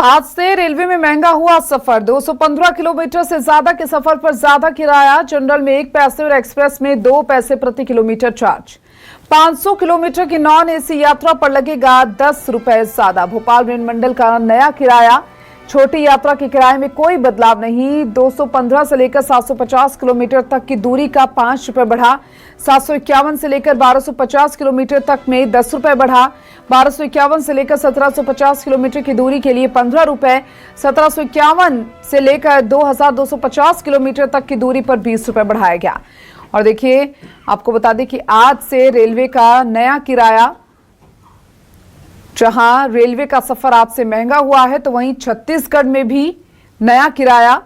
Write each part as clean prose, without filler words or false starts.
आज से रेलवे में महंगा हुआ सफर। 215 किलोमीटर से ज्यादा के सफर पर ज्यादा किराया। जनरल में 1 पैसे और एक्सप्रेस में 2 पैसे प्रति किलोमीटर चार्ज। 500 किलोमीटर की नॉन एसी यात्रा पर लगेगा 10 रुपए ज्यादा। भोपाल रेल मंडल का नया किराया। छोटी यात्रा के किराए में कोई बदलाव नहीं। 215 से लेकर 750 किलोमीटर तक की दूरी का 5 रुपए बढ़ा। 751 से लेकर 1250 किलोमीटर तक में 10 रुपए बढ़ा। 1251 से लेकर 1750 किलोमीटर की दूरी के लिए 15 रुपए। 1751 से लेकर 2250 किलोमीटर तक की दूरी पर 20 रुपए बढ़ाया गया। और देखिए, आपको बता दें कि आज से रेलवे का नया किराया, जहां रेलवे का सफर आज से महंगा हुआ है, तो वहीं छत्तीसगढ़ में भी नया किराया,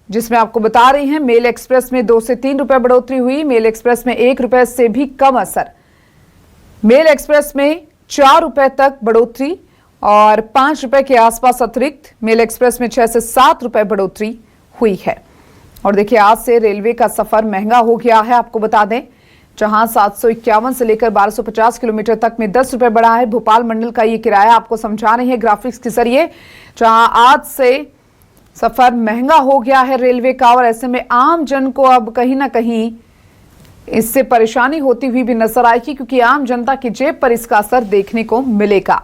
जिसमें आपको बता रही हैं मेल एक्सप्रेस में 2 से 3 रुपए बढ़ोतरी हुई। मेल एक्सप्रेस में 1 रुपए से भी कम असर। मेल एक्सप्रेस में 4 रुपए तक बढ़ोतरी और 5 रुपए के आसपास अतिरिक्त। मेल एक्सप्रेस में 6 से 7 रुपए बढ़ोतरी हुई है। और देखिए, आज से रेलवे का सफर महंगा हो गया है। आपको बता दें, जहां 751 से लेकर 1250 किलोमीटर तक में 10 रुपए बढ़ा है। भोपाल मंडल का ये किराया आपको समझा रहे हैं ग्राफिक्स के जरिए, जहां आज से सफर महंगा हो गया है रेलवे का। और ऐसे में आम जन को अब कहीं ना कहीं इससे परेशानी होती हुई भी नजर आएगी, क्योंकि आम जनता की जेब पर इसका असर देखने को मिलेगा।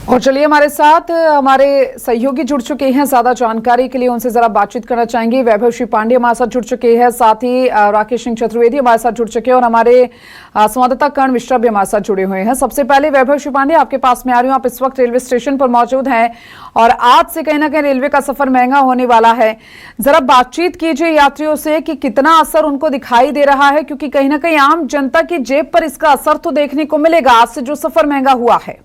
और चलिए, हमारे साथ हमारे सहयोगी जुड़ चुके हैं। ज्यादा जानकारी के लिए उनसे जरा बातचीत करना चाहेंगे। वैभव श्री पांडे हमारे साथ जुड़ चुके हैं, साथ ही राकेश सिंह चतुर्वेदी हमारे साथ जुड़ चुके हैं, और हमारे संवाददाता कर्ण मिश्रा भी हमारे साथ जुड़े हुए हैं। सबसे पहले वैभव श्री पांडे, आपके पास में आ रही हूँ। आप इस वक्त रेलवे स्टेशन पर मौजूद हैं और आज से कहीं ना कहीं रेलवे का सफर महंगा होने वाला है। जरा बातचीत कीजिए यात्रियों से कि कितना असर उनको दिखाई दे रहा है, क्योंकि कहीं ना कहीं आम जनता की जेब पर इसका असर तो देखने को मिलेगा आज से जो सफर महंगा हुआ है।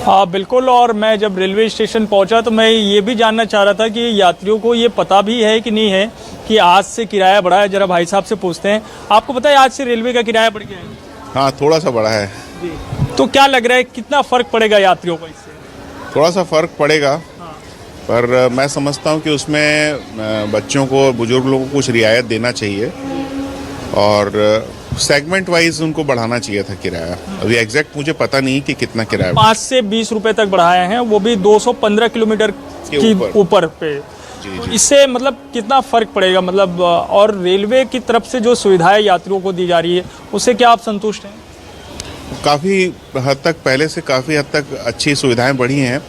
हाँ बिल्कुल, और मैं जब रेलवे स्टेशन पहुंचा तो मैं ये भी जानना चाह रहा था कि यात्रियों को ये पता भी है कि नहीं है कि आज से किराया बढ़ा है। जरा भाई साहब से पूछते हैं, आपको पता है आज से रेलवे का किराया बढ़ गया है? हाँ, थोड़ा सा बढ़ा है जी। तो क्या लग रहा है, कितना फर्क पड़ेगा यात्रियों को इससे? थोड़ा सा फर्क पड़ेगा। हाँ। पर मैं समझता हूँ कि उसमें बच्चों को, बुजुर्ग लोगों को कुछ रियायत देना चाहिए और सेगमेंट वाइज उनको बढ़ाना चाहिए था किराया। अभी एग्जैक्ट मुझे पता नहीं कि कितना किराया। 5 से 20 रुपए तक बढ़ाए हैं, वो भी 215 किलोमीटर के ऊपर पे। तो इससे मतलब कितना फर्क पड़ेगा, मतलब और रेलवे की तरफ से जो सुविधाएं यात्रियों को दी जा रही है उससे क्या आप संतुष्ट हैं? काफ़ी हद तक, पहले से काफ़ी हद तक अच्छी सुविधाएं बढ़ी हैं।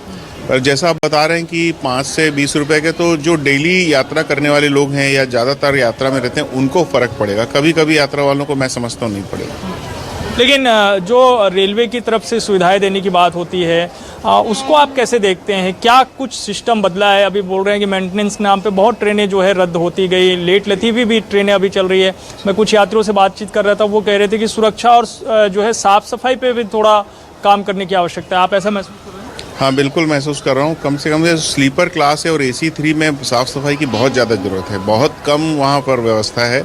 पर जैसा आप बता रहे हैं कि 5 से 20 रुपए के, तो जो डेली यात्रा करने वाले लोग हैं या ज़्यादातर यात्रा में रहते हैं उनको फ़र्क पड़ेगा। कभी कभी यात्रा वालों को मैं समझता हूँ नहीं पड़ेगा। लेकिन जो रेलवे की तरफ से सुविधाएं देने की बात होती है, उसको आप कैसे देखते हैं? क्या कुछ सिस्टम बदला है? अभी बोल रहे हैं कि मेंटेनेंस के नाम पे बहुत ट्रेनें जो है रद्द होती गई, लेट लतीफ़ी भी ट्रेनें अभी चल रही है। मैं कुछ यात्रियों से बातचीत कर रहा था, वो कह रहे थे कि सुरक्षा और जो है साफ़ सफाई पे भी थोड़ा काम करने की आवश्यकता है। आप ऐसा महसूस कर रहे हैं? हाँ बिल्कुल महसूस कर रहा हूँ। कम से कम स्लीपर क्लास है और AC 3 में साफ़ सफाई की बहुत ज़्यादा ज़रूरत है। बहुत कम वहाँ पर व्यवस्था है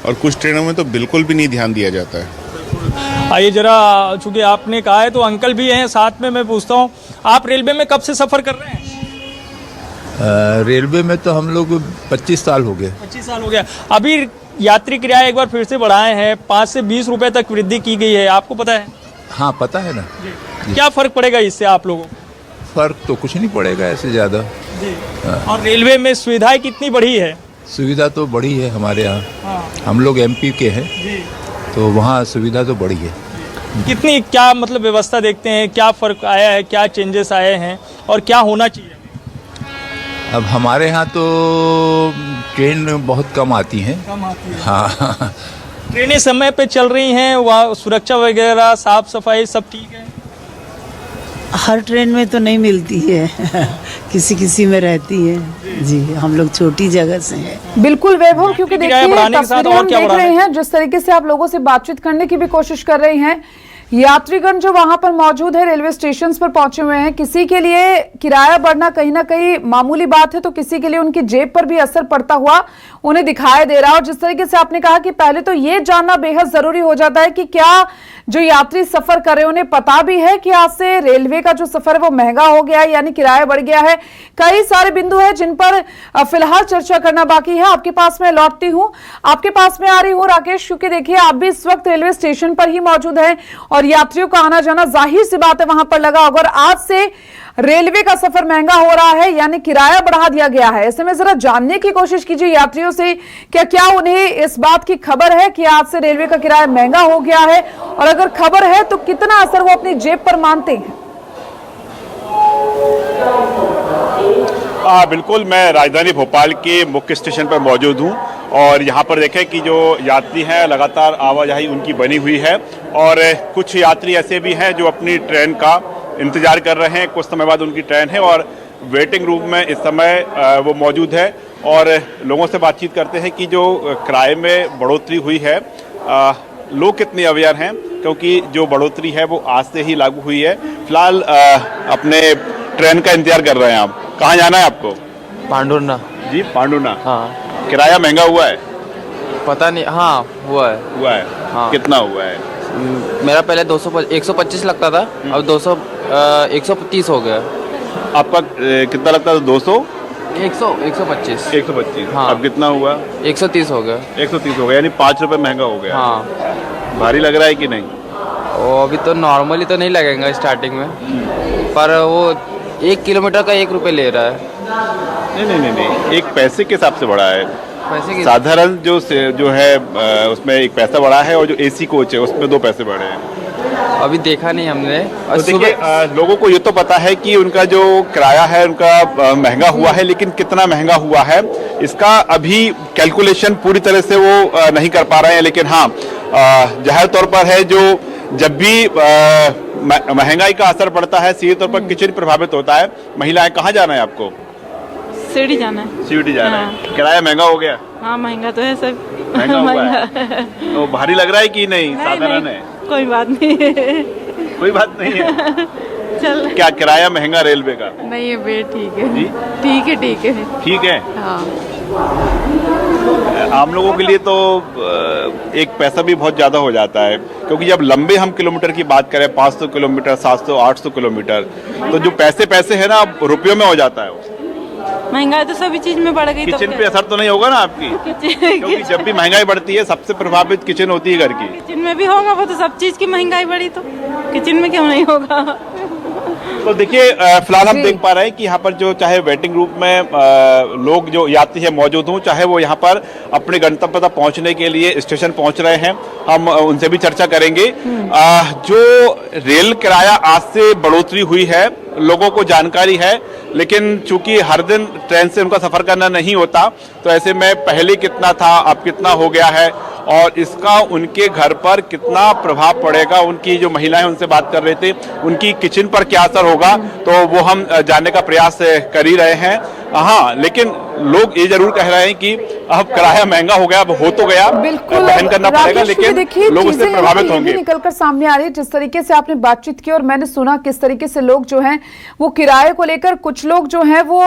और कुछ ट्रेनों में तो बिल्कुल भी नहीं ध्यान दिया जाता है। आइए जरा, चूँकि आपने कहा है तो अंकल भी हैं साथ में, मैं पूछता हूँ, आप रेलवे में कब से सफ़र कर रहे हैं? रेलवे में तो हम लोग 25 साल हो गए। 25 साल हो गया। अभी यात्री किराया एक बार फिर से बढ़ाए हैं, 5 से 20 रुपए तक वृद्धि की गई है, आपको पता है? हाँ पता है ना। क्या फ़र्क पड़ेगा इससे आप लोगों को? फर्क तो कुछ नहीं पड़ेगा ऐसे ज़्यादा। और रेलवे में सुविधाएं कितनी बढ़ी है? सुविधा तो बढ़ी है हमारे यहाँ। हाँ। हम लोग MP के हैं तो वहाँ सुविधा तो बढ़ी है। कितनी, क्या मतलब व्यवस्था देखते हैं, क्या फ़र्क आया है, क्या चेंजेस आए हैं और क्या होना चाहिए? अब हमारे यहाँ तो ट्रेन बहुत कम आती हैं। कम आती है। हाँ ट्रेनें समय पे चल रही हैं, वहाँ सुरक्षा वगैरह, साफ सफाई सब ठीक है? हर ट्रेन में तो नहीं मिलती है किसी किसी में रहती है जी। हम लोग छोटी जगह से हैं। बिल्कुल वैभव, क्योंकि देखिए तस्वीरें हम देख रहे हैं, जिस तरीके से आप लोगों से बातचीत करने की भी कोशिश कर रहे हैं यात्रीगण जो वहां पर मौजूद है, रेलवे स्टेशन पर पहुंचे हुए हैं, किसी के लिए किराया बढ़ना कहीं ना कहीं मामूली बात है तो किसी के लिए उनकी जेब पर भी असर पड़ता हुआ उन्हें दिखाई दे रहा है। और जिस तरीके से आपने कहा कि पहले तो ये जानना बेहद जरूरी हो जाता है कि क्या जो यात्री सफर कर रहे हैं उन्हें पता भी है कि आज से रेलवे का जो सफर है वो महंगा हो गया है, यानी किराया बढ़ गया है। कई सारे बिंदु है जिन पर फिलहाल चर्चा करना बाकी है। आपके पास में लौटती हूं, आपके पास में आ रही हूं राकेश, क्योंकि देखिए आप भी इस वक्त रेलवे स्टेशन पर ही मौजूद हैं और यात्रियों का आना जाना जाहिर सी बात है वहां पर लगा होगा। और आज से रेलवे का सफर महंगा हो रहा है, यानी किराया बढ़ा दिया गया है। ऐसे में जरा जानने की कोशिश कीजिए यात्रियों से क्या उन्हें इस बात की खबर है कि आज से रेलवे का किराया महंगा हो गया है, और अगर खबर है तो कितना असर वो अपनी जेब पर मानते हैं। बिल्कुल, मैं राजधानी भोपाल के मुख्य स्टेशन पर मौजूद हूं और यहां पर देखें कि जो यात्री हैं लगातार आवाजाही उनकी बनी हुई है और कुछ यात्री ऐसे भी हैं जो अपनी ट्रेन का इंतजार कर रहे हैं। कुछ समय बाद उनकी ट्रेन है और वेटिंग रूम में इस समय वो मौजूद है और लोगों से बातचीत करते हैं कि जो किराए में बढ़ोतरी हुई है लोग कितने अवेयर हैं, क्योंकि जो बढ़ोतरी है वो आज से ही लागू हुई है। फिलहाल अपने ट्रेन का इंतजार कर रहे हैं आप। कहाँ जाना है आपको? पांडुरना। जी, पांडुरना। हाँ। किराया महंगा हुआ है? पता नहीं, हाँ हुआ है। हुआ है? हाँ। कितना हुआ है? मेरा पहले 125 लगता था, अब 130 हो गया। आपका कितना लगता था? 200? 125। 125। हाँ। अब कितना हुआ? 130 हो गया। 130 हो गया, यानी 5 रुपए महंगा हो गया। हाँ। भारी लग रहा है कि नहीं? वो अभी तो नॉर्मली तो नहीं लगेगा स्टार्टिंग में, पर वो 1 किलोमीटर का 1 रुपये ले रहा है। नहीं, एक पैसे के हिसाब से बढ़ा है। पैसे की साधारण जो है उसमें 1 पैसा बढ़ा है और जो एसी कोच है उसमें 2 पैसे बढ़े हैं। अभी देखा नहीं हमने। तो देखिए, लोगों को ये तो पता है कि उनका जो किराया है उनका महंगा हुआ है, लेकिन कितना महंगा हुआ है इसका अभी कैलकुलेशन पूरी तरह से वो नहीं कर पा रहे हैं। लेकिन हाँ, जाहिर तौर पर है जो जब भी महंगाई का असर पड़ता है सीधे तौर पर किचन प्रभावित होता है। महिलाएं, कहाँ जाना है आपको? सीढ़ी जाना है। सीढ़ी जाना हाँ। है। किराया महंगा हो गया? हाँ, महंगा तो है सब। महंगा हुआ है। तो भारी लग रहा है कि नहीं? साधारण है? कोई बात नहीं। कोई बात नहीं है। चल। क्या किराया महंगा रेलवे का? नहीं है बे, ठीक है। जी? ठीक है, ठीक है। ठीक है। हाँ। आम लोगों के लिए तो 1 पैसा भी बहुत ज़्यादा हो जाता है, क्योंकि जब लंबे हम किलोमीटर की बात करें, 500 किलोमीटर, 700, 800 किलोमीटर, तो जो पैसे है ना रुपयों में हो जाता है। महंगाई तो सभी चीज में बढ़ गई। किचन पे असर तो नहीं होगा ना आपकी? क्योंकि जब भी महंगाई बढ़ती है सबसे प्रभावित किचन होती है घर की। किचन में भी होगा, वो तो सब चीज की महंगाई बढ़ी तो किचन में क्यों नहीं होगा। तो देखिए, फिलहाल हम देख पा रहे हैं कि यहाँ पर जो चाहे वेटिंग रूम में लोग जो यात्री है मौजूद हों, चाहे वो यहाँ पर अपने गंतव्य तक पहुँचने के लिए स्टेशन पहुँच रहे हैं, हम उनसे भी चर्चा करेंगे। जो रेल किराया आज से बढ़ोतरी हुई है लोगों को जानकारी है, लेकिन चूंकि हर दिन ट्रेन से उनका सफर करना नहीं होता, तो ऐसे में पहले कितना था अब कितना हो गया है और इसका उनके घर पर कितना प्रभाव पड़ेगा। उनकी जो महिलाएं उनसे बात कर रहे थे, उनकी किचन पर क्या असर होगा, तो वो हम जानने का प्रयास कर ही रहे हैं। हाँ, लेकिन लोग ये जरूर कह रहे हैं कि अब किराया महंगा हो गया, अब हो तो गया, वहन करना पड़ेगा, लेकिन लोग उससे प्रभावित होंगे। निकलकर सामने आ रही है जिस तरीके से आपने बातचीत की और मैंने सुना किस तरीके से लोग जो हैं वो किराए को लेकर, कुछ लोग जो हैं वो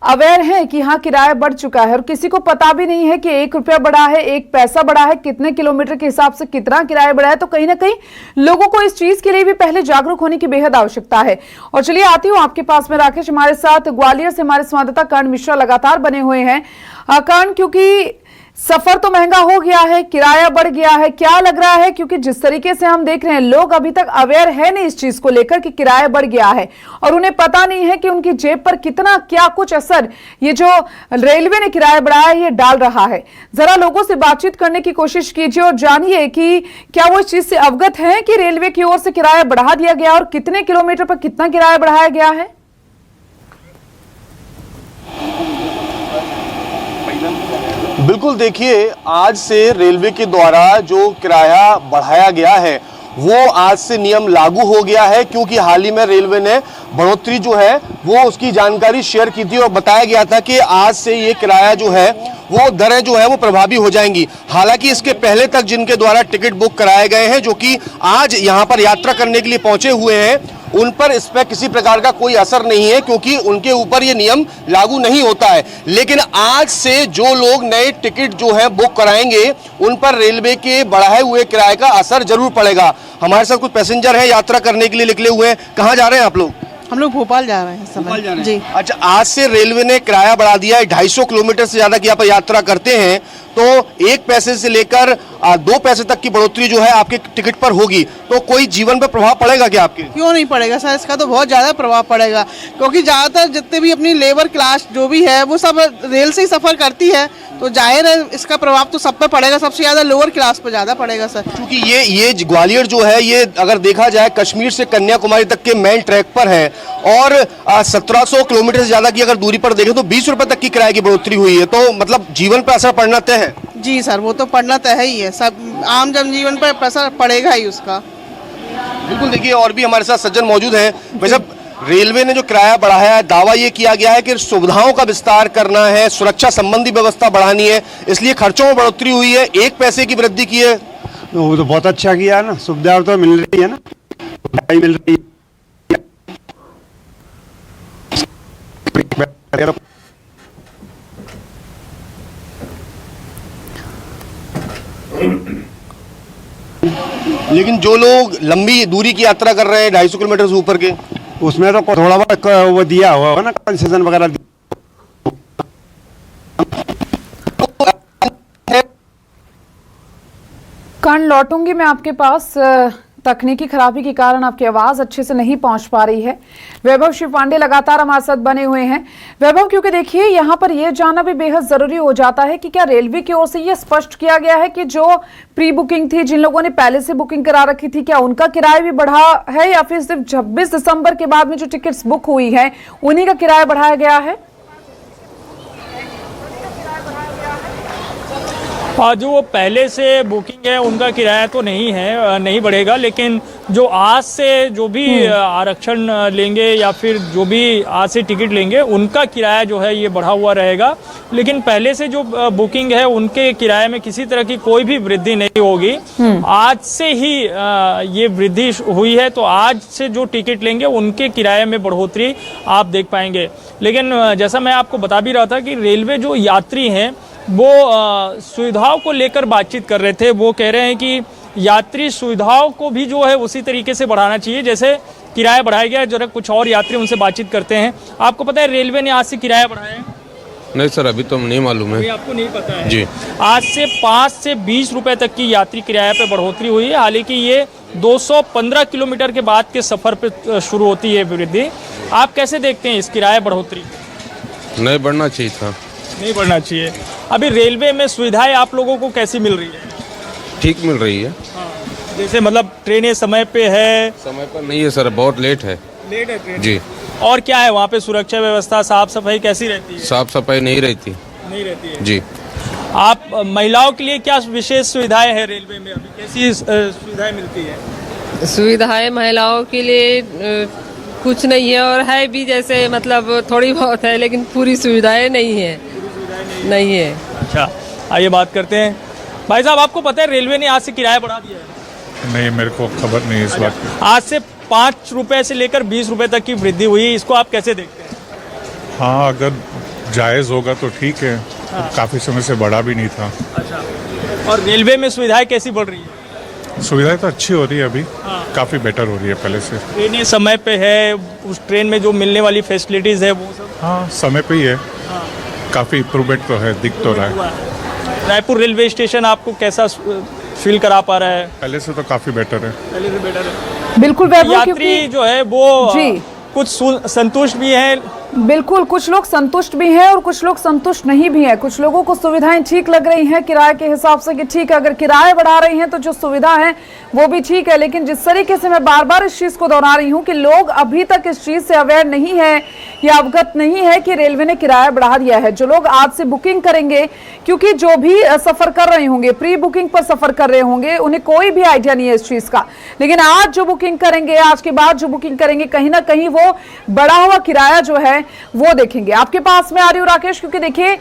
अवेयर हैं कि हाँ किराया बढ़ चुका है और किसी को पता भी नहीं है कि 1 रुपया बढ़ा है, 1 पैसा बढ़ा है, कितने किलोमीटर के हिसाब से कितना किराया बढ़ा है। तो कहीं ना कहीं लोगों को इस चीज के लिए भी पहले जागरूक होने की बेहद आवश्यकता है। और चलिए आती हूँ आपके पास में राकेश, हमारे साथ ग्वालियर से हमारे संवाददाता कर्ण मिश्रा लगातार बने हुए हैं। कर्ण, क्योंकि सफर तो महंगा हो गया है, किराया बढ़ गया है, क्या लग रहा है? क्योंकि जिस तरीके से हम देख रहे हैं लोग अभी तक अवेयर है नहीं इस चीज को लेकर कि किराया बढ़ गया है और उन्हें पता नहीं है कि उनकी जेब पर कितना क्या कुछ असर ये जो रेलवे ने किराया बढ़ाया है ये डाल रहा है। जरा लोगों से बातचीत करने की कोशिश कीजिए और जानिए कि क्या वो इस चीज से अवगत है कि रेलवे की ओर से किराया बढ़ा दिया गया और कितने किलोमीटर पर कितना किराया बढ़ाया गया है। बिल्कुल, देखिए आज से रेलवे के द्वारा जो किराया बढ़ाया गया है वो आज से नियम लागू हो गया है, क्योंकि हाल ही में रेलवे ने बढ़ोतरी जो है वो उसकी जानकारी शेयर की थी और बताया गया था कि आज से ये किराया जो है वो दरें जो है वो प्रभावी हो जाएंगी। हालांकि इसके पहले तक जिनके द्वारा टिकट बुक कराए गए हैं, जो कि आज यहाँ पर यात्रा करने के लिए पहुंचे हुए हैं, उन पर इस पर किसी प्रकार का कोई असर नहीं है, क्योंकि उनके ऊपर ये नियम लागू नहीं होता है। लेकिन आज से जो लोग नए टिकट जो है बुक कराएंगे, उन पर रेलवे के बढ़ाए हुए किराए का असर जरूर पड़ेगा। हमारे साथ कुछ पैसेंजर हैं, यात्रा करने के लिए निकले हुए हैं। कहाँ जा रहे हैं आप लोग? हम लोग भोपाल जा रहे हैं भोपाल जा रहे हैं जी। अच्छा, आज से रेलवे ने किराया बढ़ा दिया है। 250 किलोमीटर से ज्यादा की आप यात्रा करते हैं तो 1 पैसे से लेकर 2 पैसे तक की बढ़ोतरी जो है आपके टिकट पर होगी, तो कोई जीवन पर प्रभाव पड़ेगा क्या आपके? क्यों नहीं पड़ेगा सर, इसका तो बहुत ज़्यादा प्रभाव पड़ेगा, क्योंकि ज़्यादातर जितने भी अपनी लेबर क्लास जो भी है वो सब रेल से ही सफ़र करती है, तो जाहिर है इसका प्रभाव तो सब पे पड़ेगा। सबसे ज़्यादा लोअर क्लास पर ज़्यादा पड़ेगा सर, क्योंकि ये ग्वालियर जो है, ये अगर देखा जाए कश्मीर से कन्याकुमारी तक के मेन ट्रैक पर है और 1700 किलोमीटर से ज्यादा की अगर दूरी पर देखें तो 20 रुपए तक की किराए की बढ़ोतरी हुई है, तो मतलब जीवन पर असर पड़ना तय है। जी सर, वो तो पड़ना तय ही है, सब आम जनजीवन पर असर पड़ेगा ही उसका। बिल्कुल, देखिए और भी हमारे साथ सज्जन मौजूद हैं। वैसे रेलवे ने जो किराया बढ़ाया है, दावा ये किया गया है कि सुविधाओं का विस्तार करना है, सुरक्षा संबंधी व्यवस्था बढ़ानी है, इसलिए खर्चों में बढ़ोतरी हुई है, 1 पैसे की वृद्धि की है। वो तो बहुत अच्छा किया है ना, सुविधा तो मिल रही है ना, मिल रही है। लेकिन जो लोग लंबी दूरी की यात्रा कर रहे हैं 250 किलोमीटर से ऊपर के, उसमें तो थोड़ा बहुत वो दिया हुआ है ना, कंसेशन वगैरह। कर्ण, लौटूंगी मैं आपके पास। तकनीकी खराबी के कारण आपकी आवाज अच्छे से नहीं पहुंच पा रही है। वैभव शिव पांडे लगातार हमारे साथ बने हुए हैं। वैभव, क्योंकि देखिए यहाँ पर यह जानना भी बेहद जरूरी हो जाता है कि क्या रेलवे की ओर से यह स्पष्ट किया गया है कि जो प्री बुकिंग थी, जिन लोगों ने पहले से बुकिंग करा रखी थी, क्या उनका किराया भी बढ़ा है या फिर सिर्फ 26 दिसंबर के बाद में जो टिकट्स बुक हुई है उन्हीं का किराया बढ़ाया गया है? जो पहले से बुकिंग है उनका किराया तो नहीं है, नहीं बढ़ेगा, लेकिन जो आज से जो भी आरक्षण लेंगे या फिर जो भी आज से टिकट लेंगे उनका किराया जो है ये बढ़ा हुआ रहेगा। लेकिन पहले से जो बुकिंग है उनके किराए में किसी तरह की कोई भी वृद्धि नहीं होगी। आज से ही ये वृद्धि हुई है, तो आज से जो टिकट लेंगे उनके किराए में बढ़ोतरी आप देख पाएंगे। लेकिन जैसा मैं आपको बता भी रहा था कि रेलवे जो यात्री हैं वो सुविधाओं को लेकर बातचीत कर रहे थे। वो कह रहे हैं कि यात्री सुविधाओं को भी जो है उसी तरीके से बढ़ाना चाहिए जैसे किराया बढ़ाया गया है। जरा कुछ और यात्री उनसे बातचीत करते हैं। आपको पता है रेलवे ने आज से किराया बढ़ाया है? नहीं सर, अभी तो नहीं मालूम है। आपको नहीं पता है जी। आज से 5 से 20 रुपए तक की यात्री किराया पे बढ़ोतरी हुई है। हालांकि ये 215 किलोमीटर के बाद के सफर पे शुरू होती है वृद्धि। आप कैसे देखते हैं इस किराया बढ़ोतरी? नहीं बढ़ना चाहिए था। नहीं बढ़ना चाहिए। अभी रेलवे में सुविधाएं आप लोगों को कैसी मिल रही है? ठीक मिल रही है। जैसे मतलब ट्रेनें समय पे है? समय पर नहीं है सर, बहुत लेट है। लेट है ट्रेन जी। और क्या है वहाँ पे सुरक्षा व्यवस्था, साफ सफाई कैसी रहती है? साफ सफाई नहीं रहती। नहीं रहती है जी। आप महिलाओं के लिए क्या विशेष सुविधाएं हैं रेलवे में? अभी कैसी सुविधाएं मिलती है? सुविधाएं महिलाओं के लिए कुछ नहीं है, और है भी जैसे मतलब थोड़ी बहुत है, लेकिन पूरी सुविधाएं नहीं है। नहीं है। अच्छा, आइए बात करते हैं। भाई साहब, आपको पता है रेलवे ने आज से किराया बढ़ा दिया है? नहीं, मेरे को खबर नहीं इस बात की। आज से 5 रुपए से लेकर 20 रुपए तक की वृद्धि हुई है। इसको आप कैसे देखते हैं? हाँ, अगर जायज़ होगा तो ठीक है। हाँ। काफ़ी समय से बढ़ा भी नहीं था। अच्छा, और रेलवे में सुविधाएं कैसी बढ़ रही है? सुविधाएं तो अच्छी हो रही है अभी। हाँ। काफ़ी बेटर हो रही है पहले से। ट्रेनें समय पे है, उस ट्रेन में जो मिलने वाली फैसिलिटीज़ है वो सब? हाँ, समय पे ही है। हाँ। काफ़ी इम्प्रूवमेंट तो है, दिख तो रहा है। रायपुर रेलवे स्टेशन आपको कैसा फील करा पा रहा है? पहले से तो काफ़ी बेटर है। पहले से बेटर है। बिल्कुल वैभव, यात्री जो है वो कुछ संतुष्ट भी हैं। बिल्कुल, कुछ लोग संतुष्ट भी हैं और कुछ लोग संतुष्ट नहीं भी हैं। कुछ लोगों को सुविधाएं ठीक लग रही हैं किराए के हिसाब से कि ठीक है, अगर किराए बढ़ा रही हैं तो जो सुविधा है वो भी ठीक है। लेकिन जिस तरीके से मैं बार बार इस चीज को दोहरा रही हूं कि लोग अभी तक इस चीज से अवेयर नहीं है या अवगत नहीं है कि रेलवे ने किराया बढ़ा दिया है। जो लोग आज से बुकिंग करेंगे, क्योंकि जो भी सफर कर रहे होंगे, प्री बुकिंग पर सफर कर रहे होंगे, उन्हें कोई भी आइडिया नहीं है इस चीज का। लेकिन आज जो बुकिंग करेंगे, आज के बाद जो बुकिंग करेंगे, कहीं ना कहीं वो बढ़ा हुआ किराया जो है वो देखेंगे। आपके पास में आ रही हूँ राकेश, क्योंकि देखिए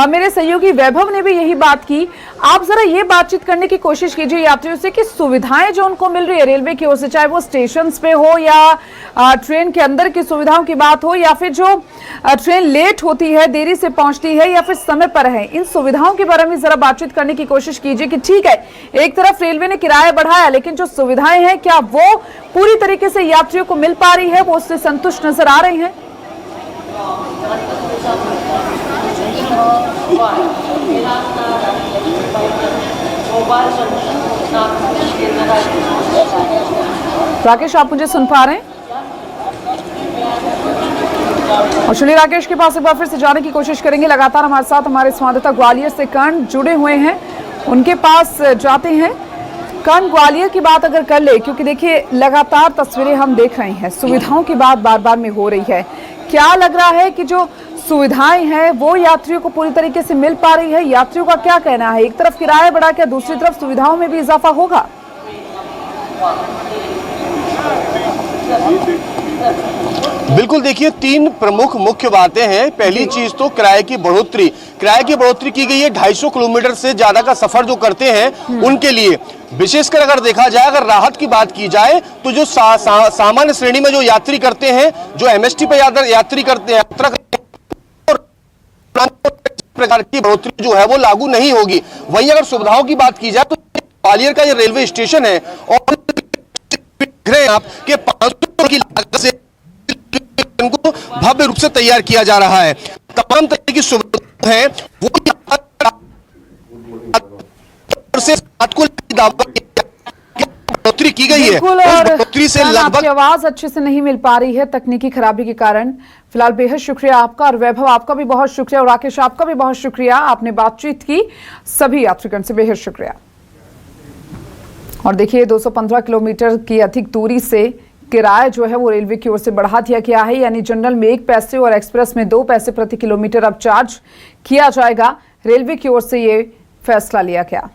मेरे सहयोगी वैभव ने भी यही बात की। आप जरा ये बातचीत करने की कोशिश कीजिए यात्रियों से कि सुविधाएं जो उनको मिल रही है रेलवे की ओर से, चाहे वो स्टेशन पे हो या ट्रेन के अंदर की सुविधाओं की बात हो, या फिर जो ट्रेन लेट होती है, देरी से पहुंचती है, या फिर समय पर है, इन सुविधाओं के बारे में जरा बातचीत करने की कोशिश कीजिए कि ठीक है, एक तरफ रेलवे ने किराया बढ़ाया, लेकिन जो सुविधाएं हैं क्या वो पूरी तरीके से यात्रियों को मिल पा रही है, वो उससे संतुष्ट नजर आ रही हैं? राकेश, आप मुझे सुन पा रहे हैं? और चलिए राकेश के पास एक बार फिर से जाने की कोशिश करेंगे। लगातार हमारे साथ हमारे संवाददाता ग्वालियर से कर्ण जुड़े हुए हैं, उनके पास जाते हैं। कर्ण, ग्वालियर की बात अगर कर ले, क्योंकि देखिए लगातार तस्वीरें हम देख रहे हैं, सुविधाओं की बात बार बार में हो रही है, क्या लग रहा है कि जो सुविधाएं हैं वो यात्रियों को पूरी तरीके से मिल पा रही है? यात्रियों का क्या कहना है? एक तरफ किराया बढ़ा के दूसरी तरफ सुविधाओं में भी इजाफा होगा? बिल्कुल, देखिए तीन प्रमुख मुख्य बातें हैं। पहली चीज तो किराए की बढ़ोतरी। किराए की बढ़ोतरी की गई है 250 किलोमीटर से ज्यादा का सफर जो करते हैं उनके लिए। विशेषकर अगर देखा जाए, अगर राहत की बात की जाए तो जो सामान्य श्रेणी में जो यात्री करते हैं, जो एमएसटी पे यात्री करते हैं, यात्रा प्रकार की बढ़ोतरी जो है वो लागू नहीं होगी। वहीं अगर सुविधाओं की बात की जाए तो ग्वालियर का ये रेलवे स्टेशन है और देख रहे हैं आप कि 500 की लागत से इनको भव्य रूप से तैयार किया जा रहा है। तमाम तरह की सुविधाएं हैं वो से बढ़ोतरी की गई है। बढ़ोतरी से लगभग आपकी आवाज अच्छे से नहीं मिल पा रही है तकनीकी खराबी के कारण। फिलहाल बेहद शुक्रिया आपका, और वैभव आपका भी बहुत शुक्रिया, और राकेश आपका भी बहुत शुक्रिया, आपने बातचीत की। सभी यात्रीगण से बेहद शुक्रिया। और देखिए 215 किलोमीटर की अधिक दूरी से किराया जो है वो रेलवे की ओर से बढ़ा दिया गया है, यानी जनरल में 1 पैसे और एक्सप्रेस में 2 पैसे प्रति किलोमीटर अब चार्ज किया जाएगा। रेलवे की ओर से ये फैसला लिया गया।